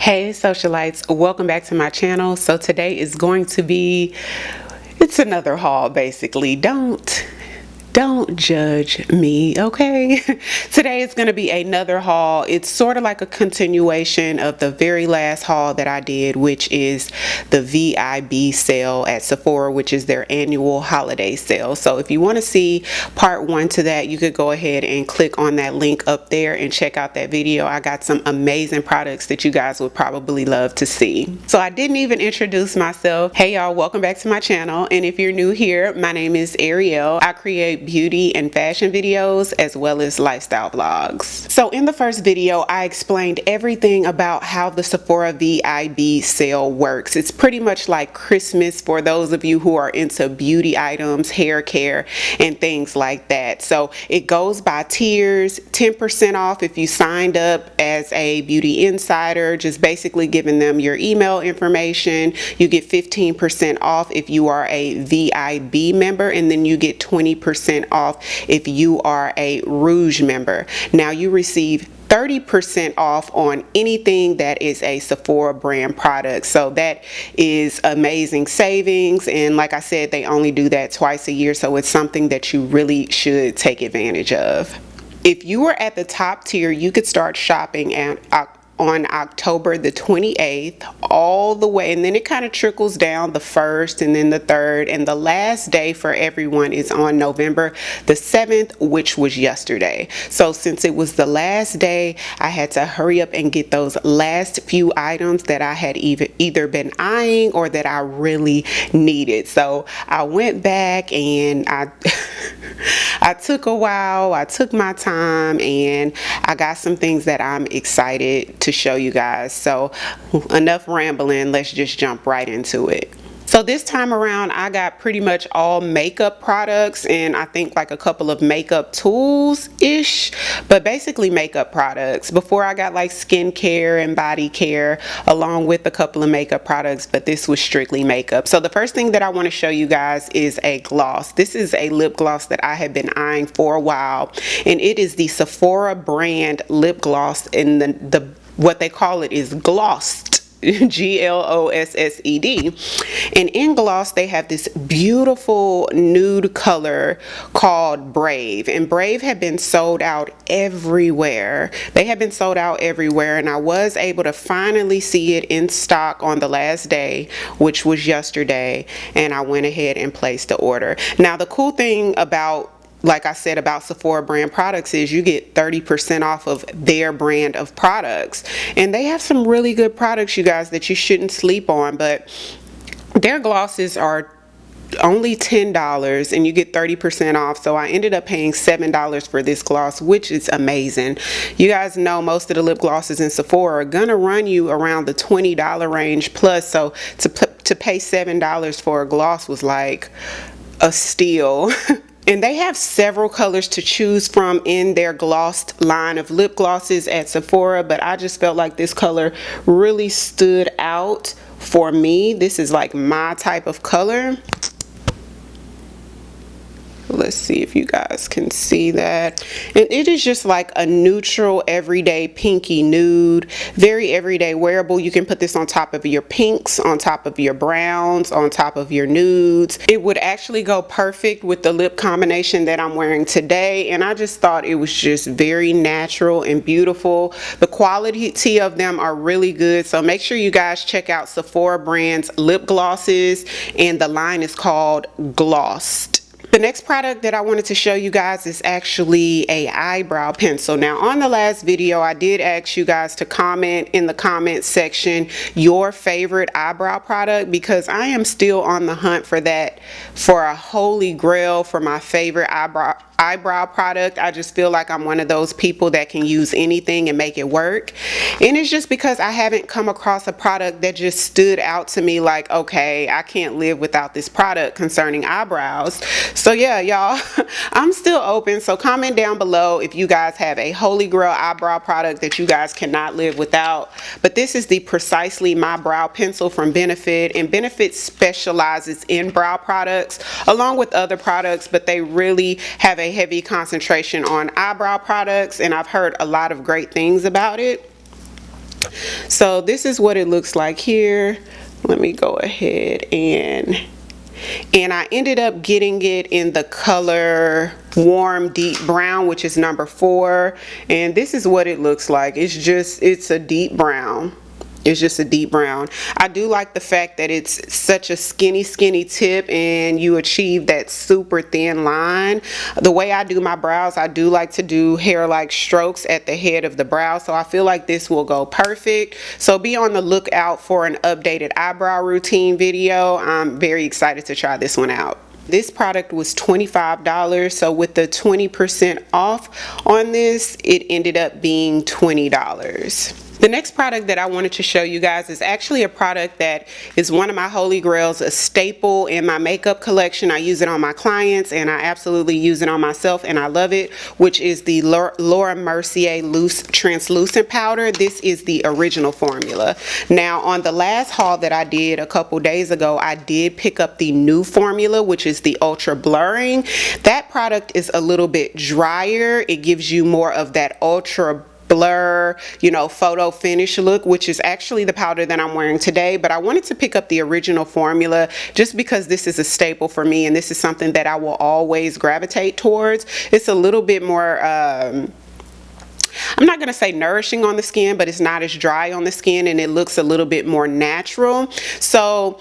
Hey socialites, welcome back to my channel. So today is going to be, it's another haul basically. Don't judge me, okay? Today is going to be another haul. It's sort of like a continuation of the very last haul that I did, which is the VIB sale at Sephora, which is their annual holiday sale. So if you want to see part one to that, you could go ahead and click on that link up there and check out that video. I got some amazing products that you guys would probably love to see. So I didn't even introduce myself. Hey y'all, welcome back to my channel. And if you're new here, my name is Ariel. I create beauty and fashion videos as well as lifestyle vlogs. So in the first video, I explained everything about how the Sephora VIB sale works. It's pretty much like Christmas for those of you who are into beauty items, hair care, and things like that. So it goes by tiers, 10% off if you signed up as a beauty insider, just basically giving them your email information. You get 15% off if you are a VIB member, and then you get 20% off if you are a Rouge member. Now you receive 30% off on anything that is a Sephora brand product. So that is amazing savings, and like I said, they only do that twice a year, so it's something that you really should take advantage of. If you were at the top tier, you could start shopping on October the 28th all the way, and then it kind of trickles down the 1st and then the 3rd, and the last day for everyone is on November the 7th, which was yesterday. So since it was the last day, I had to hurry up and get those last few items that I had either been eyeing or that I really needed. So I went back and I took a while, I took my time, and I got some things that I'm excited to show you guys. So enough rambling, let's just jump right into it. So this time around, I got pretty much all makeup products, and I think like a couple of makeup tools-ish, but basically makeup products. Before I got like skincare and body care along with a couple of makeup products, but this was strictly makeup. So the first thing that I want to show you guys is a gloss. This is a lip gloss that I have been eyeing for a while, and it is the Sephora brand lip gloss, and the what they call it is glossed. Glossed. And in gloss they have this beautiful nude color called Brave, and Brave have been sold out everywhere. They have been sold out everywhere, and I was able to finally see it in stock on the last day, which was yesterday, and I went ahead and placed the order. Now the cool thing about, like I said, about Sephora brand products is you get 30% off of their brand of products, and they have some really good products, you guys, that you shouldn't sleep on. But their glosses are only $10 and you get 30% off. So I ended up paying $7 for this gloss, which is amazing. You guys know most of the lip glosses in Sephora are gonna run you around the $20 range plus, so to pay $7 for a gloss was like a steal. And they have several colors to choose from in their glossed line of lip glosses at Sephora, but I just felt like this color really stood out for me. This is like my type of color. Let's see if you guys can see that. And it is just like a neutral everyday pinky nude, very everyday wearable. You can put this on top of your pinks, on top of your browns, on top of your nudes. It would actually go perfect with the lip combination that I'm wearing today, and I just thought it was just very natural and beautiful. The quality of them are really good, so make sure you guys check out Sephora brand's lip glosses, and the line is called Glossed. The next product that I wanted to show you guys is actually a eyebrow pencil. Now on the last video, I did ask you guys to comment in the comment section your favorite eyebrow product, because I am still on the hunt for that, for a holy grail for my favorite eyebrow product. I just feel like I'm one of those people that can use anything and make it work, and it's just because I haven't come across a product that just stood out to me like, okay, I can't live without this product concerning eyebrows. So yeah, y'all, I'm still open, so comment down below if you guys have a holy grail eyebrow product that you guys cannot live without. But this is the Precisely My Brow Pencil from Benefit, and Benefit specializes in brow products along with other products, but they really have a heavy concentration on eyebrow products, and I've heard a lot of great things about it. So this is what it looks like here. Let me go ahead and I ended up getting it in the color warm deep brown, which is number 4, and this is what it looks like. It's a deep brown. It's just a deep brown. I do like the fact that it's such a skinny tip and you achieve that super thin line. The way I do my brows, I do like to do hair-like strokes at the head of the brow, so I feel like this will go perfect. So be on the lookout for an updated eyebrow routine video. I'm very excited to try this one out. This product was $25, so with the 20% off on this, it ended up being $20. The next product that I wanted to show you guys is actually a product that is one of my holy grails, a staple in my makeup collection. I use it on my clients and I absolutely use it on myself and I love it, which is the Laura Mercier Loose Translucent Powder. This is the original formula. Now on the last haul that I did a couple days ago, I did pick up the new formula, which is the Ultra Blurring. That product is a little bit drier. It gives you more of that ultra blur, you know, photo finish look, which is actually the powder that I'm wearing today. But I wanted to pick up the original formula just because this is a staple for me and this is something that I will always gravitate towards. It's a little bit more I'm not going to say nourishing on the skin, but it's not as dry on the skin and it looks a little bit more natural. So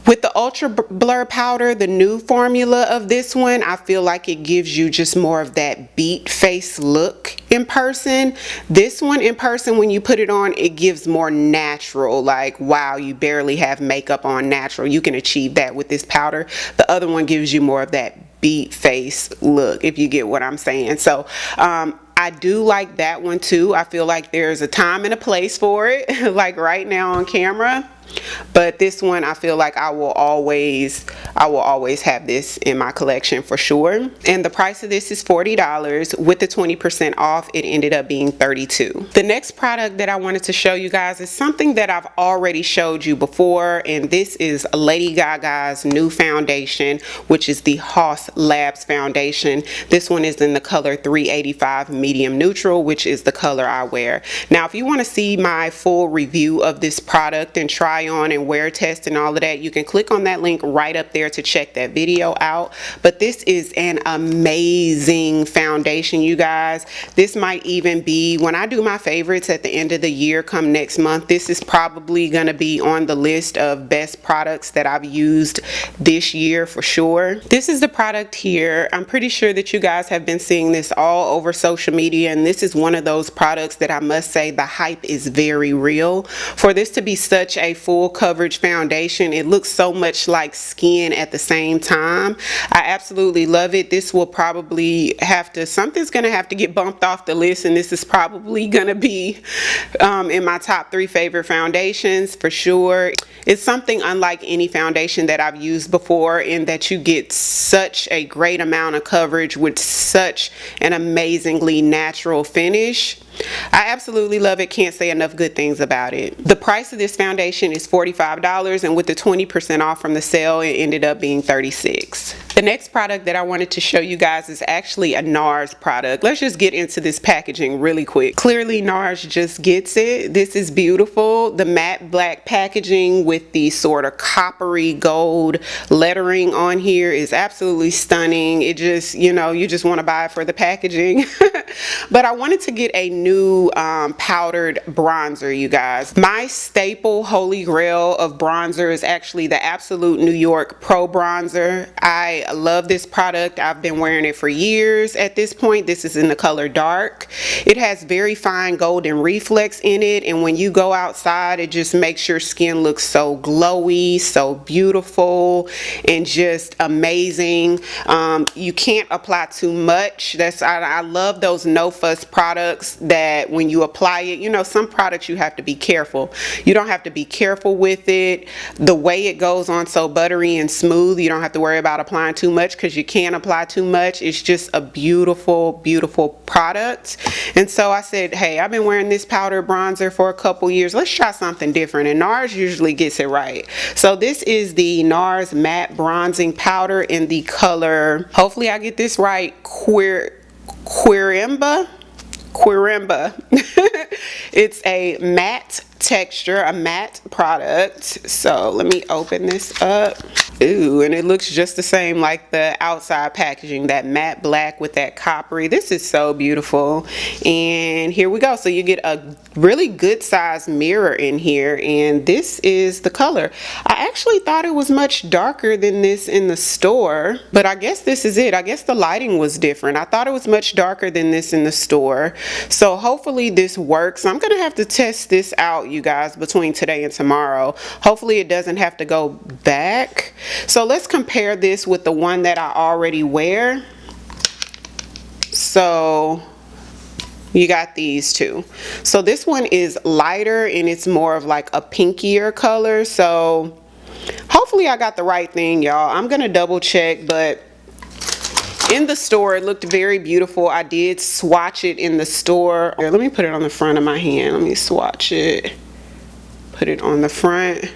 with the Ultra Blur powder, the new formula of this one, I feel like it gives you just more of that beat face look in person. This one in person, when you put it on, it gives more natural, like wow, you barely have makeup on natural. You can achieve that with this powder. The other one gives you more of that beat face look, if you get what I'm saying. So I do like that one too. I feel like there's a time and a place for it, like right now on camera. But this one, I feel like I will always have this in my collection for sure. And the price of this is $40. With the 20% off, it ended up being $32. The next product that I wanted to show you guys is something that I've already showed you before, and this is Lady Gaga's new foundation, which is the Haus Labs foundation. This one is in the color 385 medium neutral, which is the color I wear. Now, if you want to see my full review of this product and try on and wear test and all of that, you can click on that link right up there to check that video out. But this is an amazing foundation, you guys. This might even be, when I do my favorites at the end of the year come next month, this is probably going to be on the list of best products that I've used this year for sure. This is the product here. I'm pretty sure that you guys have been seeing this all over social media, and this is one of those products that I must say the hype is very real. For this to be such a full coverage foundation, it looks so much like skin at the same time. I absolutely love it. This will probably have to, something's gonna have to get bumped off the list, and this is probably gonna be in my top 3 favorite foundations for sure. It's something unlike any foundation that I've used before, in that you get such a great amount of coverage with such an amazingly natural finish. I absolutely love it. Can't say enough good things about it. The price of this foundation is $45, and with the 20% off from the sale, it ended up being $36. The next product that I wanted to show you guys is actually a Nars product. Let's just get into this packaging really quick. Clearly Nars just gets it. This is beautiful. The matte black packaging with the sort of coppery gold lettering on here is absolutely stunning. It just, you know, you just want to buy it for the packaging. But I wanted to get a new powdered bronzer, you guys. My staple holy grail of bronzer is actually the Absolute New York Pro Bronzer. I love this product. I've been wearing it for years at this point. This is in the color dark. It has very fine golden reflex in it, and when you go outside, it just makes your skin look so glowy, so beautiful, and just amazing. You can't apply too much. I love those no fuss products that when you apply it, you know, some products you have to be careful. You don't have to be careful with it. The way it goes on so buttery and smooth, you don't have to worry about applying too much, because you can't apply too much. It's just a beautiful, beautiful product. And so I said, hey, I've been wearing this powder bronzer for a couple years. Let's try something different. And Nars usually gets it right. So this is the Nars Matte Bronzing Powder in the color, hopefully I get this right, quirimba. quirimba. It's a matte texture, a matte product. So let me open this up. Ooh, and it looks just the same like the outside packaging, that matte black with that coppery. This is so beautiful. And here we go. So you get a really good size mirror in here, and this is the color. I actually thought it was much darker than this in the store, but I guess this is it. I guess the lighting was different. I thought it was much darker than this in the store. So hopefully this works. I'm gonna have to test this out, you guys, between today and tomorrow. Hopefully it doesn't have to go back. So let's compare this with the one that I already wear. So you got these two. So this one is lighter and it's more of like a pinkier color. So hopefully I got the right thing, y'all. I'm gonna double check, but in the store it looked very beautiful. I did swatch it in the store. Here, let me put it on the front of my hand. Let me swatch it. Put it on the front.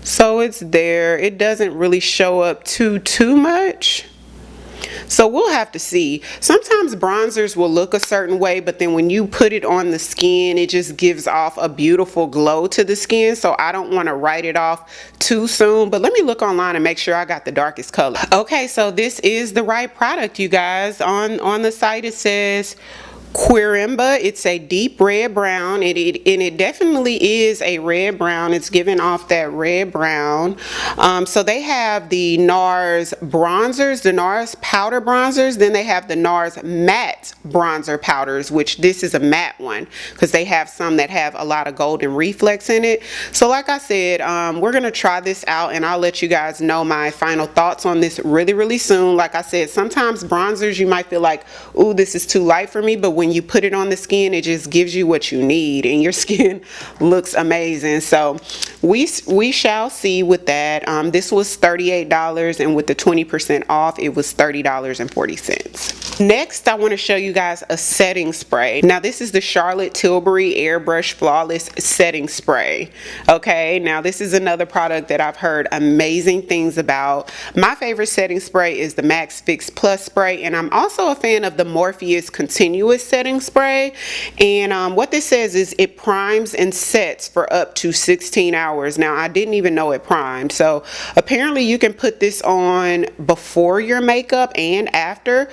So it's there. It doesn't really show up too much. So we'll have to see. Sometimes bronzers will look a certain way, but then when you put it on the skin, it just gives off a beautiful glow to the skin. So I don't want to write it off too soon, but let me look online and make sure I got the darkest color. Okay, so this is the right product, you guys. On the site it says quirimba. It's a deep red brown, and it definitely is a red brown. It's giving off that red brown. So they have the Nars bronzers, the Nars powder bronzers, then they have the Nars matte bronzer powders, which this is a matte one because they have some that have a lot of golden reflex in it. So like I said, we're gonna try this out and I'll let you guys know my final thoughts on this really soon. Like I said, sometimes bronzers you might feel like, ooh, this is too light for me, but when you put it on the skin, it just gives you what you need and your skin looks amazing. So we shall see with that. This was $38 and with the 20% off it was $30.40. Next I want to show you guys a setting spray. Now this is the Charlotte Tilbury Airbrush Flawless Setting Spray. Okay, now this is another product that I've heard amazing things about. My favorite setting spray is the Max Fix Plus spray, and I'm also a fan of the Morpheus Continuous Setting Spray. And what this says is it primes and sets for up to 16 hours. Now I didn't even know it primed. So apparently you can put this on before your makeup and after.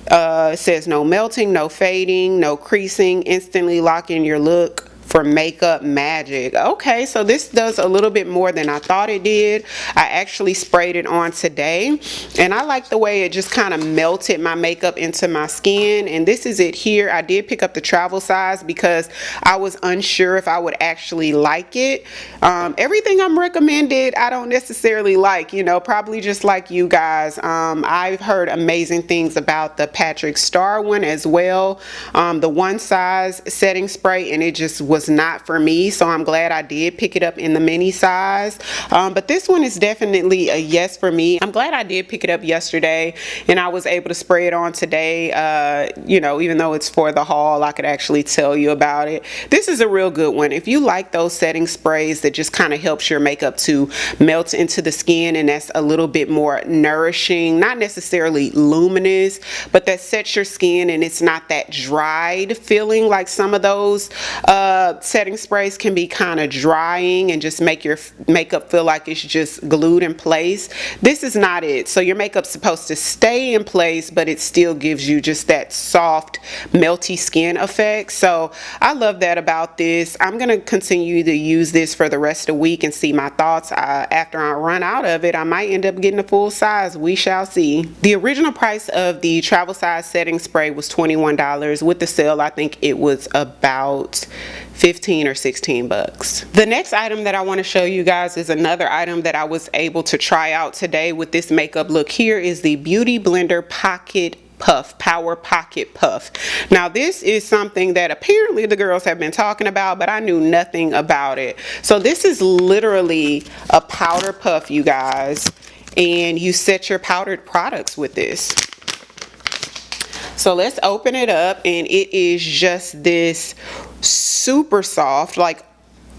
It says no melting, no fading, no creasing, instantly lock in your look for makeup magic. Okay, so this does a little bit more than I thought it did. I actually sprayed it on today and I like the way it just kind of melted my makeup into my skin. And this is it here. I did pick up the travel size because I was unsure if I would actually like it. Everything I'm recommended I don't necessarily like, you know, probably just like you guys. I've heard amazing things about the Patric Star one as well, the one size setting spray, and it just was not for me. So I'm glad I did pick it up in the mini size, but this one is definitely a yes for me. I'm glad I did pick it up yesterday and I was able to spray it on today. You know, even though it's for the haul, I could actually tell you about it. This is a real good one. If you like those setting sprays that just kind of helps your makeup to melt into the skin and that's a little bit more nourishing, not necessarily luminous, but that sets your skin and it's not that dried feeling like some of those setting sprays can be kind of drying and just make your makeup feel like it's just glued in place. This is not it. So your makeup's supposed to stay in place, but it still gives you just that soft melty skin effect. So I love that about this. I'm gonna continue to use this for the rest of the week and see my thoughts. After I run out of it, I might end up getting a full size. We shall see. The original price of the travel size setting spray was $21. With the sale I think it was about 15 or 16 bucks. The next item that I want to show you guys is another item that I was able to try out today with this makeup look. Here is the Beauty Blender Pocket Puff, Power Pocket Puff. Now this is something that apparently the girls have been talking about, but I knew nothing about it. So this is literally a powder puff, you guys, and you set your powdered products with this. So let's open it up, and it is just this super soft, like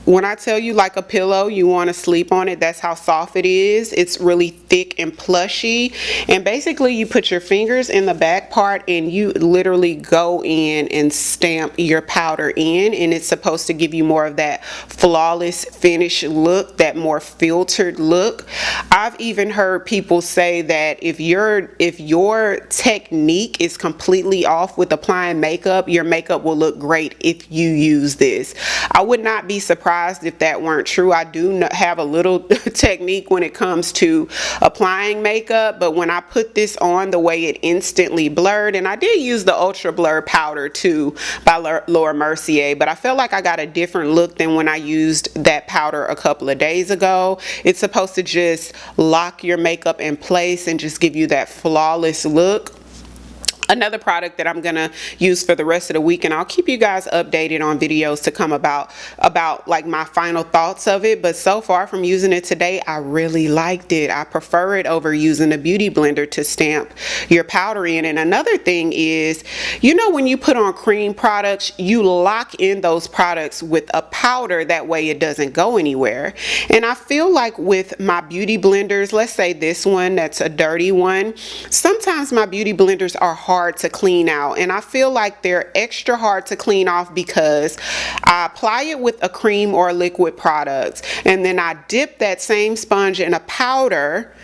when I tell you like a pillow, you want to sleep on it. That's how soft it is. It's really thick and plushy. And basically you put your fingers in the back part and you literally go in and stamp your powder in, and it's supposed to give you more of that flawless finish look, that more filtered look. I've even heard people say that if your technique is completely off with applying makeup, your makeup will look great if you use this. I would not be surprised if that weren't true. I do have a little technique when it comes to applying makeup, but when I put this on, the way it instantly blurred, and I did use the ultra blur powder too by Laura Mercier, but I felt like I got a different look than when I used that powder a couple of days ago. It's supposed to just lock your makeup in place and just give you that flawless look. Another product that I'm gonna use for the rest of the week, and I'll keep you guys updated on videos to come about like my final thoughts of it, but so far from using it today, I really liked it. I prefer it over using a beauty blender to stamp your powder in. And another thing is, you know, when you put on cream products, you lock in those products with a powder, that way it doesn't go anywhere. And I feel like with my beauty blenders, let's say this one that's a dirty one, sometimes my beauty blenders are hard to clean out, and I feel like they're extra hard to clean off because I apply it with a cream or a liquid product, and then I dip that same sponge in a powder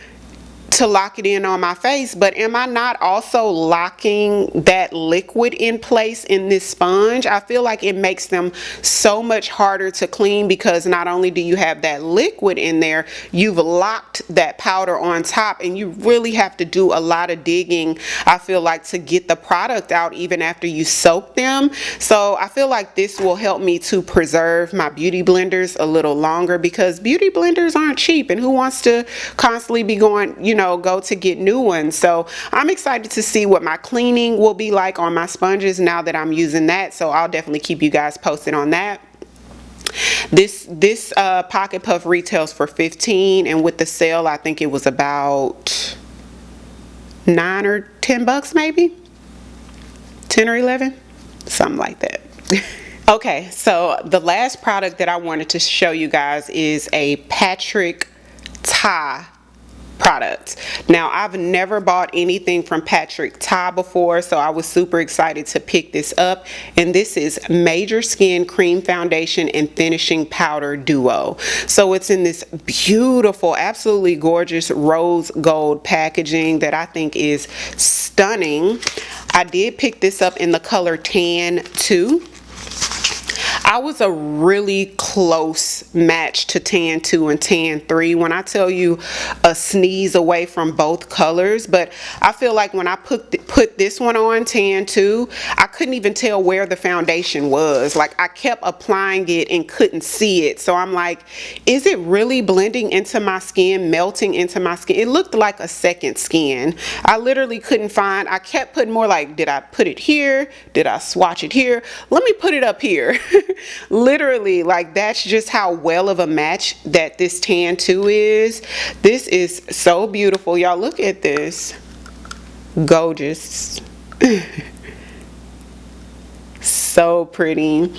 to lock it in on my face. But am I not also locking that liquid in place in this sponge? I feel like it makes them so much harder to clean, because not only do you have that liquid in there, you've locked that powder on top, and you really have to do a lot of digging, I feel like, to get the product out even after you soak them. So I feel like this will help me to preserve my beauty blenders a little longer, because beauty blenders aren't cheap, and who wants to constantly be going, you know, go to get new ones. So I'm excited to see what my cleaning will be like on my sponges now that I'm using that. So I'll definitely keep you guys posted on that. This pocket puff retails for $15, and with the sale I think it was about $9 or $10, maybe 10 or 11, something like that. Okay, so the last product that I wanted to show you guys is a Patric Ta product. Now, I've never bought anything from Patric Ta before, so I was super excited to pick this up, and this is Major Skin Cream Foundation and Finishing Powder Duo. So it's in this beautiful, absolutely gorgeous rose gold packaging that I think is stunning. I did pick this up in the color Tan 2. I was a really close match to Tan 2 and Tan 3. When I tell you, a sneeze away from both colors, but I feel like when I put this one on, Tan 2, I couldn't even tell where the foundation was. Like, I kept applying it and couldn't see it. So I'm like, is it really blending into my skin, melting into my skin? It looked like a second skin. I literally couldn't find, I kept putting more like, did I put it here? Did I swatch it here? Let me put it up here. Literally, like, that's just how well of a match that this Tan 2 is. This is so beautiful, y'all. Look at this. Gorgeous. So pretty.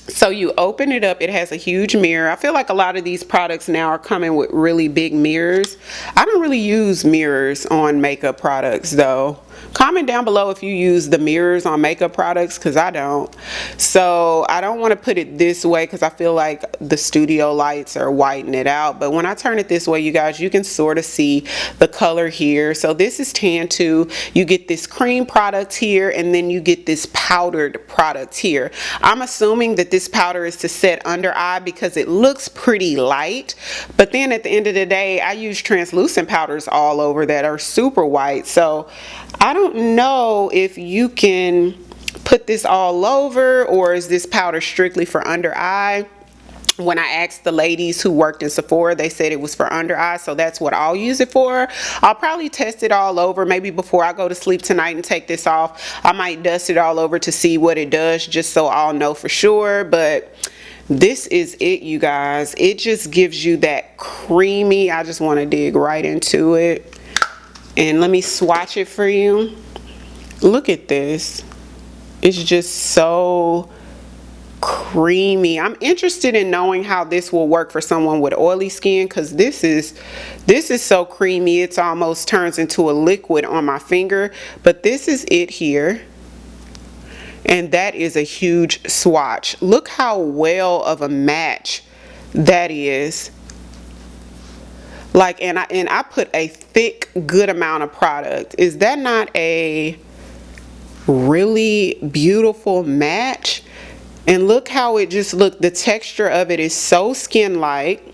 So you open it up, it has a huge mirror. I feel like a lot of these products now are coming with really big mirrors. I don't really use mirrors on makeup products though. Comment down below if you use the mirrors on makeup products, because I don't. So I don't want to put it this way because I feel like the studio lights are whitening it out. But when I turn it this way, you guys, you can sort of see the color here. So this is Tan 2. You get this cream product here, and then you get this powdered product here. I'm assuming that this powder is to set under eye because it looks pretty light. But then at the end of the day, I use translucent powders all over that are super white. So I don't know if you can put this all over, or is this powder strictly for under eye? When I asked the ladies who worked in Sephora, they said it was for under eye, so that's what I'll use it for. I'll probably test it all over. Maybe before I go to sleep tonight and take this off, I might dust it all over to see what it does, just so I'll know for sure. But this is it, you guys. It just gives you that creamy, I just want to dig right into it. And let me swatch it for you. Look at this. It's just so creamy. I'm interested in knowing how this will work for someone with oily skin, because this is so creamy it's almost turns into a liquid on my finger. But this is it here, and that is a huge swatch. Look how well of a match that is. Like, and I put a thick good amount of product. Is that not a really beautiful match? And look how it just looked. The texture of it is so skin-like.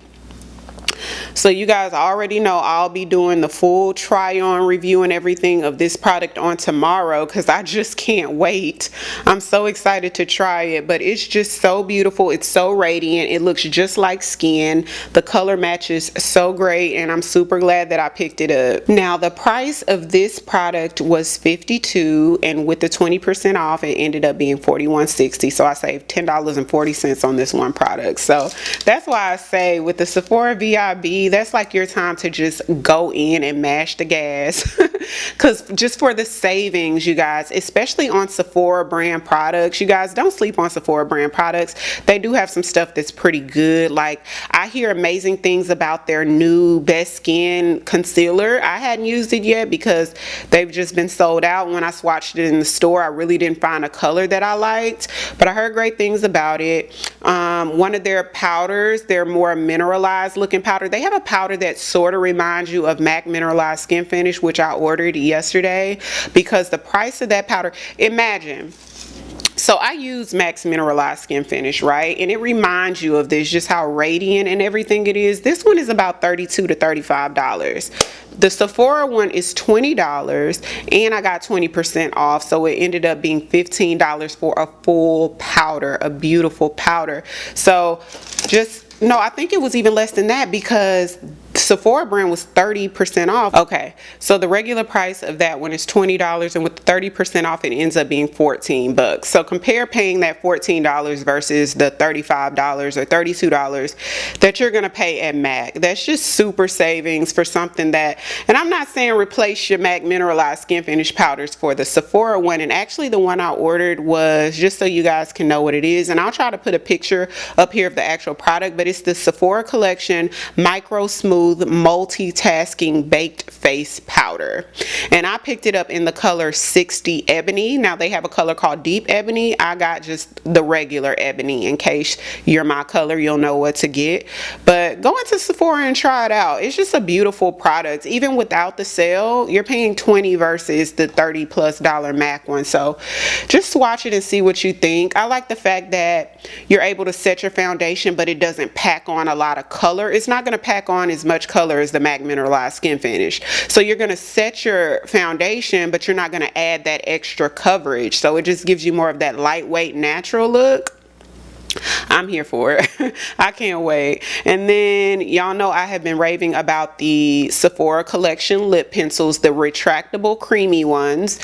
So you guys already know I'll be doing the full try-on review and everything of this product on tomorrow, because I just can't wait. I'm so excited to try it. But it's just so beautiful. It's so radiant. It looks just like skin. The color matches so great, and I'm super glad that I picked it up. Now the price of this product was $52, and with the 20% off it ended up being $41.60. So I saved $10.40 on this one product. So that's why I say with the Sephora VIB, that's like your time to just go in and mash the gas. Because just for the savings, you guys, especially on Sephora brand products, you guys don't sleep on Sephora brand products. They do have some stuff that's pretty good. Like, I hear amazing things about their new Best Skin concealer. I hadn't used it yet because they've just been sold out. When I swatched it in the store, I really didn't find a color that I liked, but I heard great things about it. One of their powders, their more mineralized looking powder, they have a powder that sort of reminds you of MAC Mineralized Skin Finish, which I ordered yesterday, because the price of that powder, imagine. So I use MAC's Mineralized Skin Finish, right? And it reminds you of this, just how radiant and everything it is. This one is about $32 to $35. The Sephora one is $20, and I got 20% off, so it ended up being $15 for a full powder, a beautiful powder. So just, no, I think it was even less than that, because Sephora brand was 30% off. Okay, so the regular price of that one is $20, and with the 30% off it ends up being $14. So compare paying that $14 versus the $35 or $32 that you're gonna pay at MAC. That's just super savings for something that, and I'm not saying replace your MAC Mineralized Skin Finish powders for the Sephora one. And actually the one I ordered was, just so you guys can know what it is, and I'll try to put a picture up here of the actual product, but it's the Sephora Collection Microsmooth Multitasking Baked Face Powder, and I picked it up in the color 60 Ebony. Now they have a color called Deep Ebony. I got just the regular Ebony. In case you're my color, you'll know what to get. But go into Sephora and try it out. It's just a beautiful product. Even without the sale, you're paying $20 versus the $30+ MAC one. So just swatch it and see what you think. I like the fact that you're able to set your foundation, but it doesn't pack on a lot of color. It's not going to pack on as much color as the MAC Mineralized Skin Finish. So you're going to set your foundation, but you're not going to add that extra coverage. So it just gives you more of that lightweight natural look. I'm here for it. I can't wait. And then y'all know I have been raving about the Sephora Collection lip pencils, the retractable creamy ones.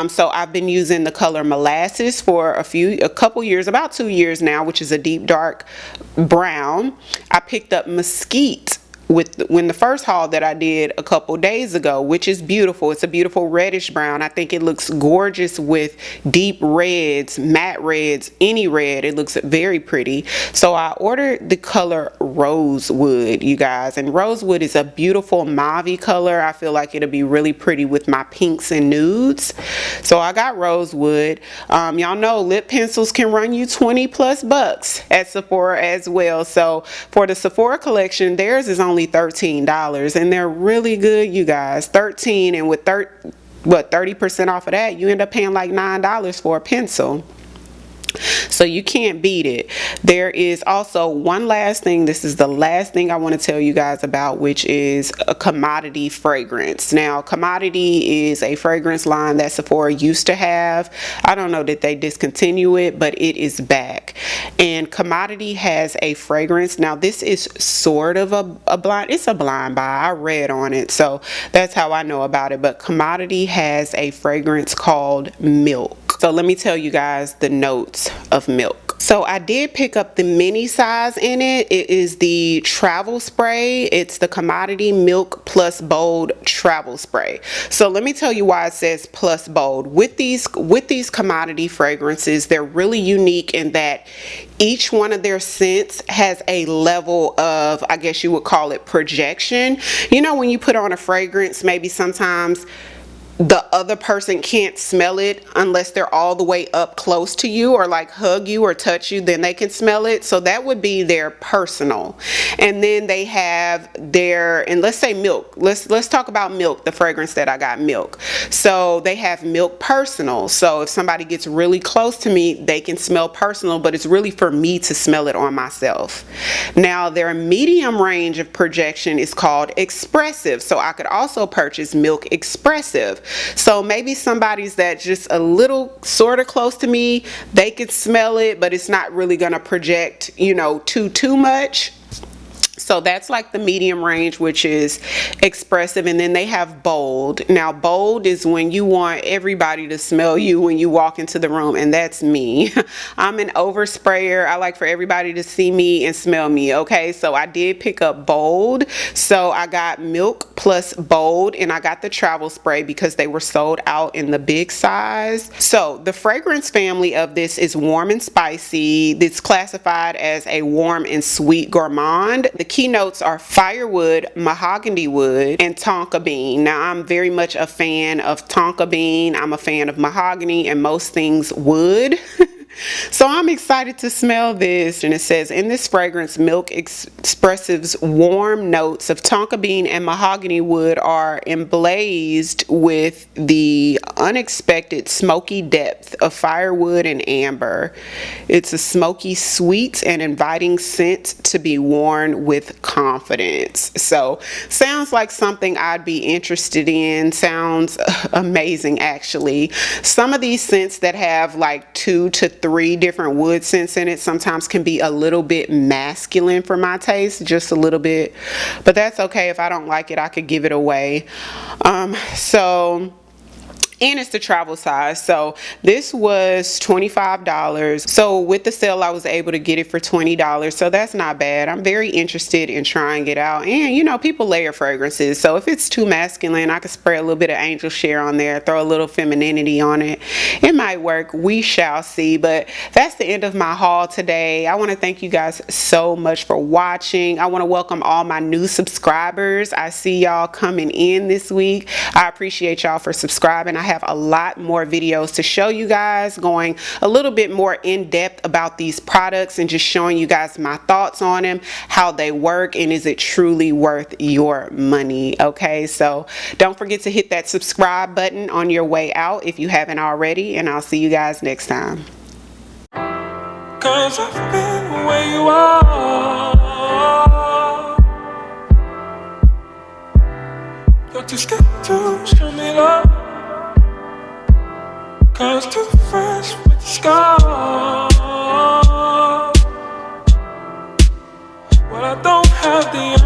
So I've been using the color Molasses for a couple years, about 2 years now, which is a deep dark brown. I picked up Mesquite when the first haul that I did a couple days ago, which is beautiful. It's a beautiful reddish brown. I think it looks gorgeous with deep reds, matte reds, any red. It looks very pretty. So I ordered the color Rosewood, you guys, and Rosewood is a beautiful mauve color. I feel like it'll be really pretty with my pinks and nudes. So I got Rosewood. Y'all know lip pencils can run you $20+ at Sephora as well. So for the Sephora collection, theirs is only $13, and they're really good, you guys. 13, and with 30% off of that, you end up paying like $9 for a pencil. So you can't beat it. There is also one last thing. This is the last thing I want to tell you guys about, which is a Commodity fragrance. Now, Commodity is a fragrance line that Sephora used to have. I don't know that they discontinue it, but it is back. And Commodity has a fragrance. Now, this is sort of a blind, it's a blind buy. I read on it, so that's how I know about it. But Commodity has a fragrance called Milk. So let me tell you guys the notes of Milk. Milk. So I did pick up the mini size in it. It is the travel spray. It's the Commodity Milk Plus Bold travel spray. So let me tell you why it says plus bold. With these commodity fragrances, they're really unique in that each one of their scents has a level of, I guess you would call it, projection. You know, when you put on a fragrance, maybe sometimes the other person can't smell it unless they're all the way up close to you or like hug you or touch you, then they can smell it. So that would be their personal. And then they have their, and let's say Milk. Let's talk about Milk, the fragrance that I got, Milk. So they have Milk Personal. So if somebody gets really close to me, they can smell personal, but it's really for me to smell it on myself. Now their medium range of projection is called Expressive. So I could also purchase Milk Expressive. So maybe somebody's that just a little sort of close to me, they could smell it, but it's not really gonna project, you know, too much. So that's like the medium range, which is Expressive. And then they have Bold. Now bold is when you want everybody to smell you when you walk into the room, and that's me. I'm an oversprayer. I like for everybody to see me and smell me. Okay, so I did pick up Bold. So I got Milk Plus Bold, and I got the travel spray because they were sold out in the big size. So the fragrance family of this is warm and spicy. It's classified as a warm and sweet gourmand. The keynotes are firewood, mahogany wood, and tonka bean. Now I'm very much a fan of tonka bean. I'm a fan of mahogany and most things wood. So I'm excited to smell this. And it says, in this fragrance, Milk Expressive's warm notes of tonka bean and mahogany wood are emblazed with the unexpected smoky depth of firewood and amber. It's a smoky, sweet, and inviting scent to be worn with confidence. So sounds like something I'd be interested in. Sounds amazing, actually. Some of these scents that have like 2 to 3 different wood scents in it sometimes can be a little bit masculine for my taste, just a little bit, but that's okay. If I don't like it, I could give it away. And it's the travel size. So this was $25. So with the sale, I was able to get it for $20. So that's not bad. I'm very interested in trying it out. And you know, people layer fragrances. So if it's too masculine, I could spray a little bit of angel share on there, throw a little femininity on it. It might work. We shall see. But that's the end of my haul today. I want to thank you guys so much for watching. I want to welcome all my new subscribers. I see y'all coming in this week. I appreciate y'all for subscribing. I have a lot more videos to show you guys, going a little bit more in depth about these products and just showing you guys my thoughts on them, how they work, and is it truly worth your money. Okay, so don't forget to hit that subscribe button on your way out if you haven't already, and I'll see you guys next time. 'Cause I've been where you are. You're too scared to show me love. 'Cause too fresh with the scars. Well, I don't have the